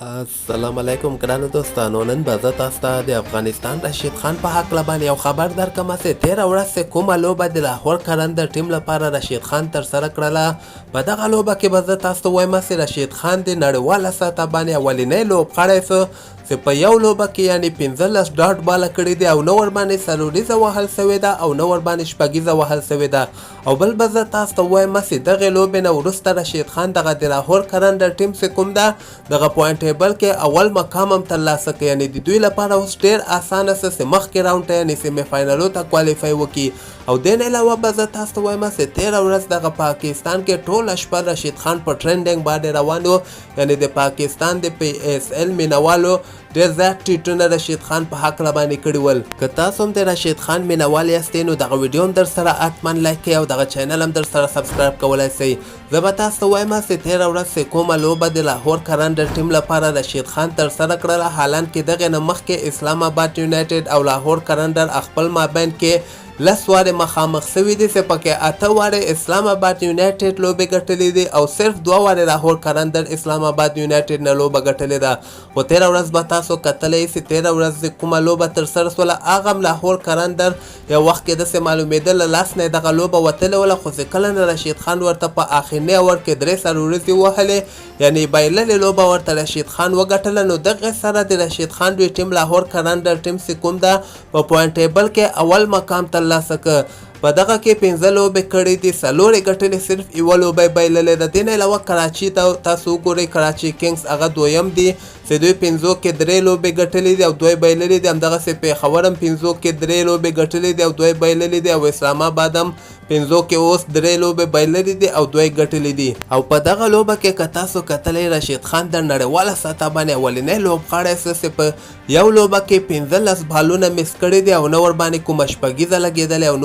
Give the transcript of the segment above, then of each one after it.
السلام علیکم ګرانو دوستانو، نن به زه تاسو ته د افغانستان رشید خان په هکله باندې یو خبر درکړم چې تېره ورځ چې کومه لوبه د لاهور کرنده ټیم لپاره رشید خان ترسره کړله. په دغه لوبه کې به زه تاسو ته وایم چې رشید خان د نړیواله سطحه باندې اولنی لوبغاړی شو چې په یو لوبه کې یعنې 15 ډاټ باله کړي دي او نه ورباندې څلوریزه وهل سوې ده او نه ورباندې شپږیزه وهل سوې ده. او بل به زه تاسو ته وایم چې دغې لوبې نه وروسته رشید خان دغه د لاهور کرنده ټیم چې کوم ده دغه پوینټ ټیبل کې اول مقام هم ترلاسه کړي، یعنې د دوی لپاره اوس ډېر اسانه څه چې مخکې راونډ ته یعنې سیمې فاینلو ته کوالیفای وکړي. او دې نه علاوه به زه تاسو ته وایم چې تېره ورځ دغه پاکستان کې ټوله شپه رشید خان په ټرینډینګ باندې روان و، یعنې د پاکستان د پی ایس ایل مینوالو ډېر زیات ټویټونه رشید خان په هکله باندې کړي ول. که تاسو هم د رشید خان مینوال یاستئ نو دغه ویډیو هم در سره حتما لایک کړئ او دغه چینل هم در سره سبسکرایب کولی شئ. زه به تاسو ته وایم چې تېره ورځ چې کومه لوبه د لاهور کرنده ټیم لپاره رشید خان ترسره کړله، حالان کې دغې نه مخکې اسلام آباد یونایټډ او لاهور کرنډر خپل مابین کې 10 وارې مخامخ سوي دي چې پکې 8 وارې اسلام آباد یونایټډ لوبې ګټلې دي او صرف 2 وارې لاهور کرندر اسلام آباد یونایټډ نه لوبه ګټلې ده. خو تېره ورځ به تاسو کتلی چې تېره ورځ کومه لوبه ترسره سوله هغه هم لاهور کرندر یو وخت کې داسې معلومېده له لاس نه یې دغه لوبه وتلې وله، خو چې کله نه رشید خان ورته په آخرني اور کې 3 څلوریزې وهلې یعنې بایللې لوبه ورته رشید خان وګټله. نو دغې سره د رشید خان دوی ټیم لاهور کرندر ټیم چې کوم ده په پوینټ ټیبل کې اول مقام ترلاسه کړ. په دغه کې 15 لوبې کړې دي، 4 یې ګټلې، صرف یوه لوبه یې بایللې ده. دې نه علاوه کراچي ته تاسو وګورئ، کراچي کینګز هغه دویم دي چې دوی 15 کې 3 لوبې ګټلې دي او 2 یې بایللې دي. همدغسې پېښور هم 15 کې 3 لوبې ګټلې دي او 2 یې بایللې دي او اسلام آباد هم 15 کې اوس 3 لوبې بایللې دي او 2 یې ګټلې دي. او په دغه لوبه کې که تاسو کتلی رشید خان د نړیواله سطحه باندې اولنی لوبغاړی څه چې په یو لوبه کې 15 بالونه مس کړي دي او نه ورباندې کومه شپږیزه لګېدلې او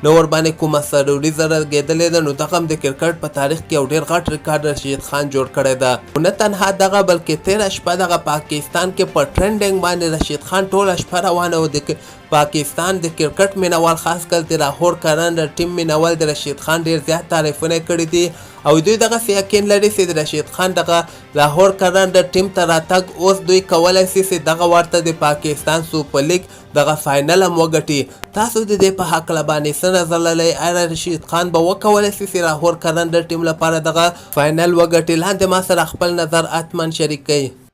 نه ورباندې کومه څلوریزه لګېدلې ده. نو دغه هم د کرکټ په تاریخ کې یو ډېر غټ ریکارډ رشید خان جوړ کړی ده. نه تنها دغه بلکې تېره شپه دغه پاکستان کې په ټرینډینګ باندې رشید خان ټوله شپه روانه و. د پاکستان د کرکټ مینوال خاص کر د لاهور کرنده ټیم مینوال د رشید خان ډېر زیات تعریفونه کړي دي او دوی دغسې یقین لري چې د رشید خان دغه لاهور کرنده ټیم ته راتګ اوس دوی کولی شي چې دغه ورته د پاکستان سوپر لیګ دغه فاینل هم وګټي. تاسو د دې په هکله باندې څه نظر لرئ؟ آیا رشید خان به وکولی شي چې لاهور کرنده ټیم لپاره دغه فاینل وګټي؟ لاندې ما سره خپل نظر حتما شریک کړئ.